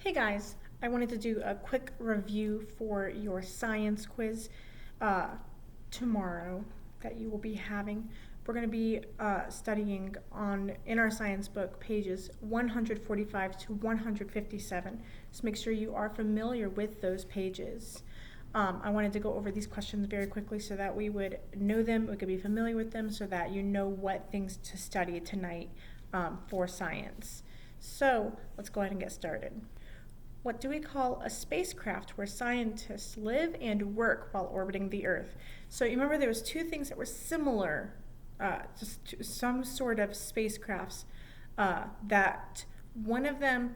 Hey guys, I wanted to do a quick review for your science quiz uh, tomorrow that you will be having. We're going to be studying in our science book pages 145 to 157. So make sure you are familiar with those pages. I wanted to go over these questions very quickly so that we would know them, we could be familiar with them, so that you know what things to study tonight for science. So let's go ahead and get started. What do we call a spacecraft where scientists live and work while orbiting the Earth? So you remember there was two things that were similar, some sort of spacecrafts that one of them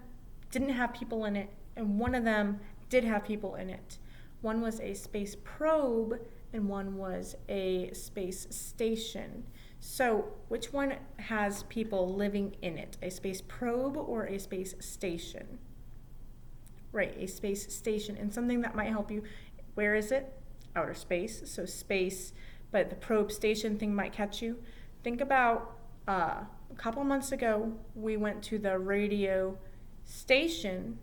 didn't have people in it and one of them did have people in it. One was a space probe and one was a space station. So which one has people living in it, a space probe or a space station? Right, a space station, and something that might help you. Where is it? Outer space, so space, but the probe station thing might catch you. Think about a couple months ago, we went to the radio station.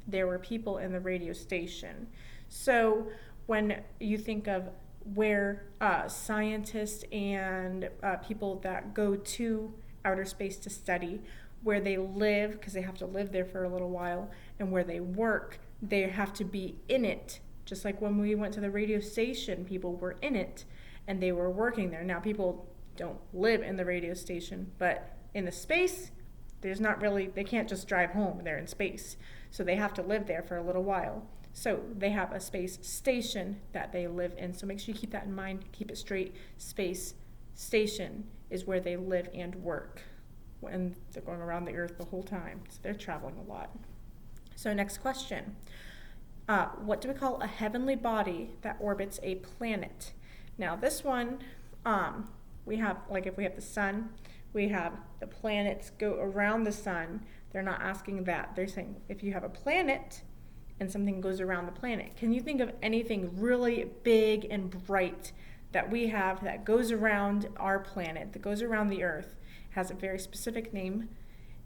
There were people in the radio station. So when you think of where scientists and people that go to outer space to study, where they live, because they have to live there for a little while, and where they work, they have to be in it. Just like when we went to the radio station, people were in it and they were working there. Now people don't live in the radio station, but in the space, they can't just drive home, they're in space. So they have to live there for a little while. So they have a space station that they live in. So make sure you keep that in mind, keep it straight. Space station is where they live and work. And they're going around the Earth the whole time, so they're traveling a lot. So next question. What do we call a heavenly body that orbits a planet? Now this one, we have, like if we have the sun, we have the planets go around the sun. They're not asking that. They're saying if you have a planet and something goes around the planet, can you think of anything really big and bright that we have that goes around our planet, that goes around the Earth? Has a very specific name,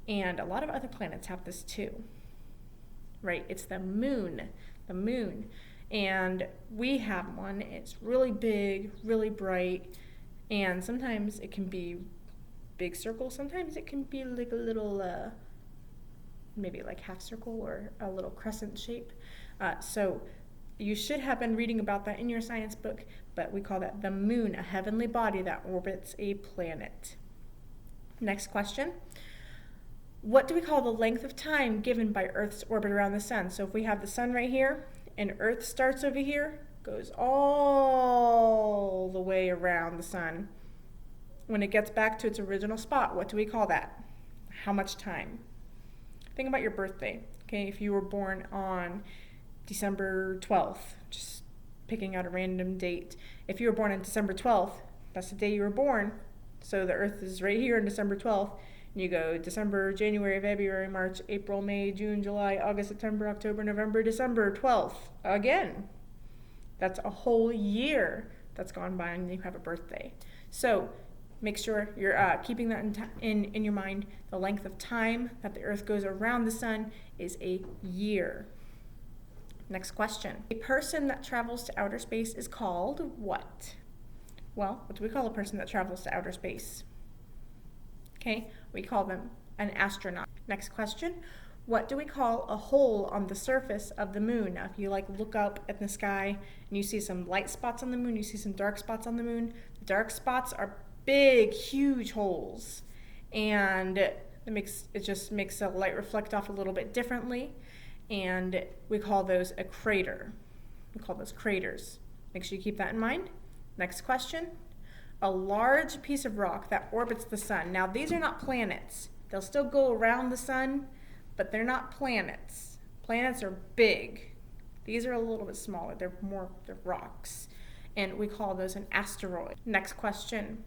and a lot of other planets have this too. Right? It's the moon. The moon. And we have one. It's really big, really bright, and sometimes it can be big circle. Sometimes it can be like a little, maybe like half circle or a little crescent shape. So you should have been reading about that in your science book, but we call that the moon, a heavenly body that orbits a planet. Next question. What do we call the length of time given by Earth's orbit around the sun? So if we have the sun right here and Earth starts over here, goes all the way around the sun. When it gets back to its original spot, what do we call that? How much time? Think about your birthday. Okay, if you were born on December 12th, just picking out a random date. If you were born on December 12th, that's the day you were born. So the Earth is right here on December 12th, and you go December, January, February, March, April, May, June, July, August, September, October, November, December 12th. Again, that's a whole year that's gone by and you have a birthday. So make sure you're keeping that in your mind. The length of time that the Earth goes around the sun is a year. Next question. A person that travels to outer space is called what? Well, what do we call a person that travels to outer space? Okay, we call them an astronaut. Next question. What do we call a hole on the surface of the moon? Now, if you look up at the sky and you see some light spots on the moon, you see some dark spots on the moon. The dark spots are big, huge holes, and it just makes the light reflect off a little bit differently, and we call those a crater. We call those craters. Make sure you keep that in mind. Next question. A large piece of rock that orbits the sun. Now, these are not planets. They'll still go around the sun, but they're not planets. Planets are big. These are a little bit smaller. They're rocks. And we call those an asteroid. Next question.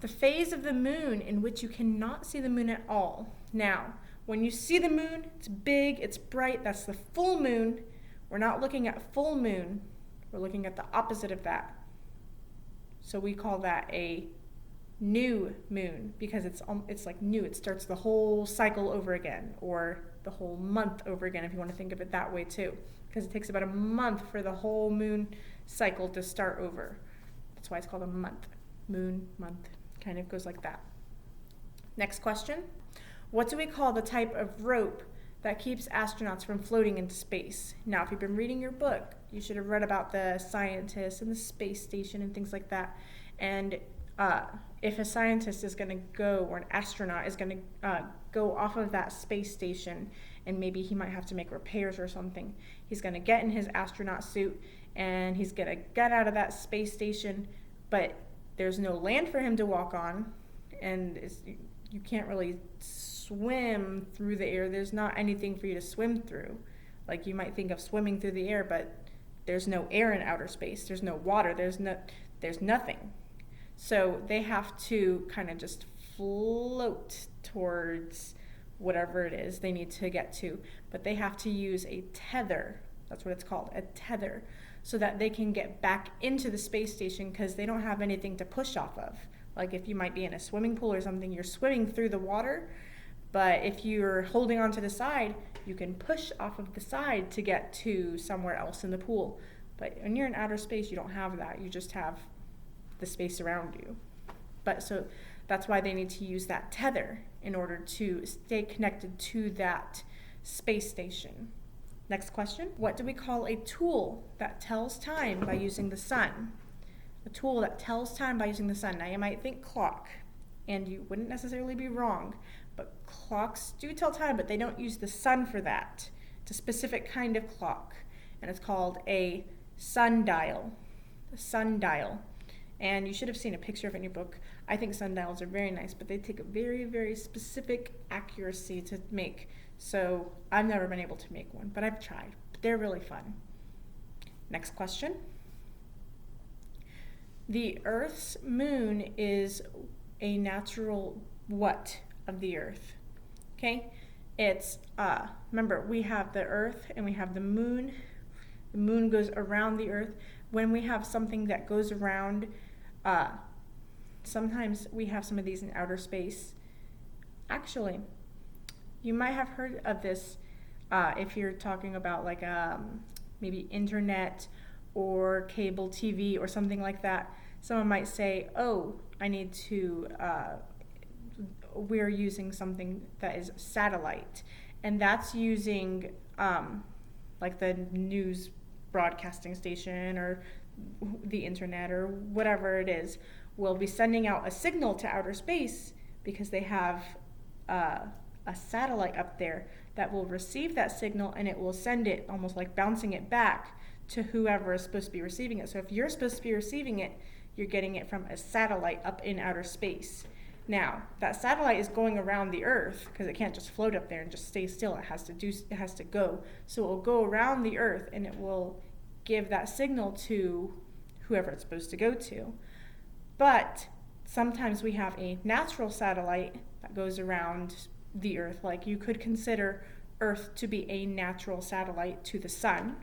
The phase of the moon in which you cannot see the moon at all. Now, when you see the moon, it's big, it's bright. That's the full moon. We're not looking at full moon. We're looking at the opposite of that. So we call that a new moon because it's like new. It starts the whole cycle over again, or the whole month over again, if you want to think of it that way too, because it takes about a month for the whole moon cycle to start over. That's why it's called a month. Moon, month, kind of goes like that. Next question. What do we call the type of rope that keeps astronauts from floating into space? Now, if you've been reading your book, you should have read about the scientists and the space station and things like that. And if a scientist is going to go, or an astronaut is going to go off of that space station, and maybe he might have to make repairs or something, he's going to get in his astronaut suit and he's going to get out of that space station, but there's no land for him to walk on, and you can't really swim through the air. There's not anything for you to swim through. Like, you might think of swimming through the air, but there's no air in outer space. There's no water. There's nothing. So they have to kind of just float towards whatever it is they need to get to. But they have to use a tether. That's what it's called, a tether, so that they can get back into the space station, because they don't have anything to push off of. Like, if you might be in a swimming pool or something, you're swimming through the water, but if you're holding on to the side, you can push off of the side to get to somewhere else in the pool. But when you're in outer space, you don't have that. You just have the space around you. But so that's why they need to use that tether in order to stay connected to that space station. Next question. What do we call a tool that tells time by using the sun? A tool that tells time by using the sun. Now, you might think clock, and you wouldn't necessarily be wrong, but clocks do tell time, but they don't use the sun for that. It's a specific kind of clock, and it's called a sundial. A sundial. And you should have seen a picture of it in your book. I think sundials are very nice, but they take a very, very specific accuracy to make. So I've never been able to make one, but I've tried. But they're really fun. Next question. The Earth's moon is a natural what of the Earth? Okay? It's, remember, we have the Earth and we have the moon. The moon goes around the Earth. When we have something that goes around, sometimes we have some of these in outer space. Actually, you might have heard of this if you're talking about like maybe internet or cable TV or something like that. Someone might say, oh, I need to, we're using something that is satellite. And that's using like the news broadcasting station or the internet or whatever it is will be sending out a signal to outer space, because they have a satellite up there that will receive that signal, and it will send it almost like bouncing it back to whoever is supposed to be receiving it. So if you're supposed to be receiving it, you're getting it from a satellite up in outer space. Now, that satellite is going around the Earth, because it can't just float up there and just stay still. It has to go. So it will go around the Earth, and it will give that signal to whoever it's supposed to go to. But sometimes we have a natural satellite that goes around the Earth. Like, you could consider Earth to be a natural satellite to the sun,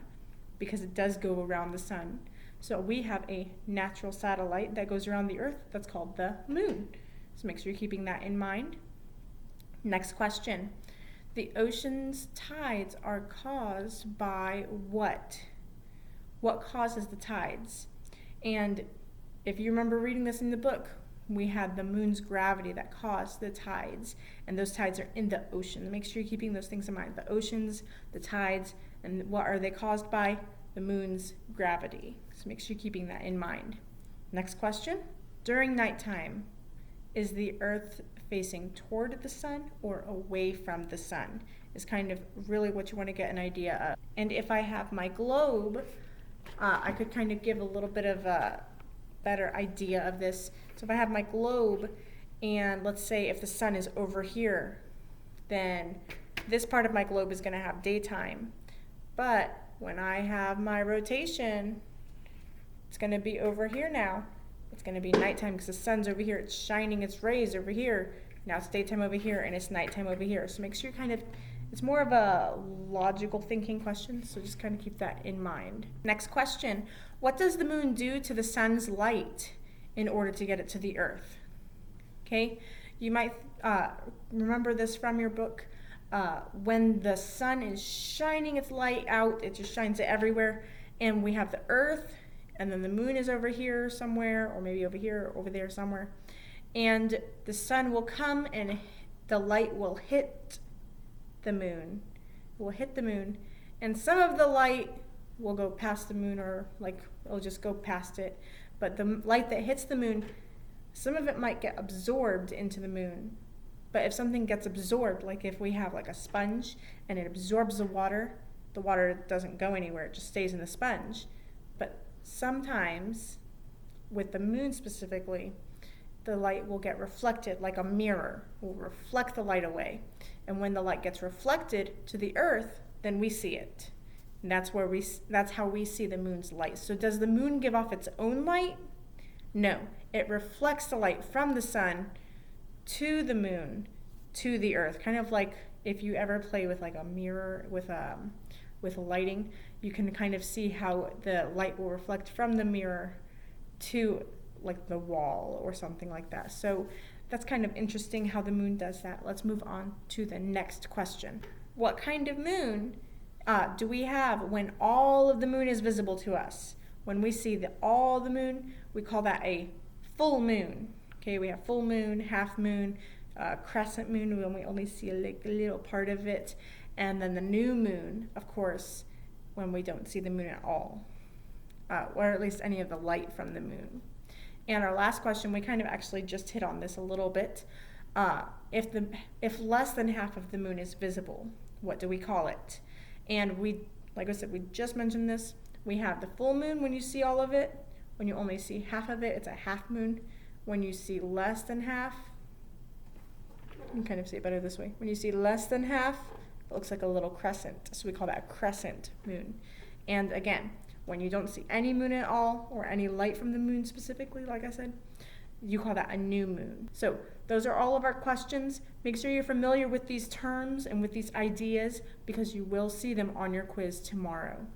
because it does go around the sun. So we have a natural satellite that goes around the Earth that's called the moon. So make sure you're keeping that in mind. Next question. The ocean's tides are caused by what? What causes the tides? And if you remember reading this in the book, we had the moon's gravity that caused the tides, and those tides are in the ocean. Make sure you're keeping those things in mind. The oceans, the tides, and what are they caused by? The moon's gravity. So make sure you're keeping that in mind. Next question. During nighttime, is the Earth facing toward the sun or away from the sun? Is kind of really what you want to get an idea of. And if I have my globe, I could kind of give a little bit of a better idea of this. So if I have my globe, and let's say if the sun is over here, then this part of my globe is going to have daytime. But when I have my rotation, it's going to be over here now. It's going to be nighttime because the sun's over here. It's shining its rays over here. Now it's daytime over here, and it's nighttime over here. So make sure you it's more of a logical thinking question, so just kind of keep that in mind. Next question. What does the moon do to the sun's light in order to get it to the Earth? Okay, you might remember this from your book. When the sun is shining its light out, it just shines it everywhere. And we have the earth, and then the moon is over here somewhere, or maybe over here, or over there somewhere. And the sun will come and the light will hit the moon. It will hit the moon. And some of the light will go past the moon, or like it'll just go past it. But the light that hits the moon, some of it might get absorbed into the moon. But if something gets absorbed, like if we have like a sponge and it absorbs the water doesn't go anywhere, it just stays in the sponge. But sometimes, with the moon specifically, the light will get reflected like a mirror, will reflect the light away. And when the light gets reflected to the earth, then we see it. And that's how we see the moon's light. So does the moon give off its own light? No, it reflects the light from the sun to the moon, to the earth. Kind of like if you ever play with like a mirror with lighting, you can kind of see how the light will reflect from the mirror to like the wall or something like that. So that's kind of interesting how the moon does that. Let's move on to the next question. What kind of moon do we have when all of the moon is visible to us? When we see all the moon, we call that a full moon. Okay, we have full moon, half moon, crescent moon when we only see like a little part of it, and then the new moon, of course, when we don't see the moon at all, or at least any of the light from the moon. And our last question, we kind of actually just hit on this a little bit. If less than half of the moon is visible, what do we call it? And like I said, we just mentioned this. We have the full moon when you see all of it. When you only see half of it, it's a half moon. When you see less than half, you can kind of see it better this way. When you see less than half, it looks like a little crescent. So we call that a crescent moon. And again, when you don't see any moon at all, or any light from the moon specifically, like I said, you call that a new moon. So those are all of our questions. Make sure you're familiar with these terms and with these ideas, because you will see them on your quiz tomorrow.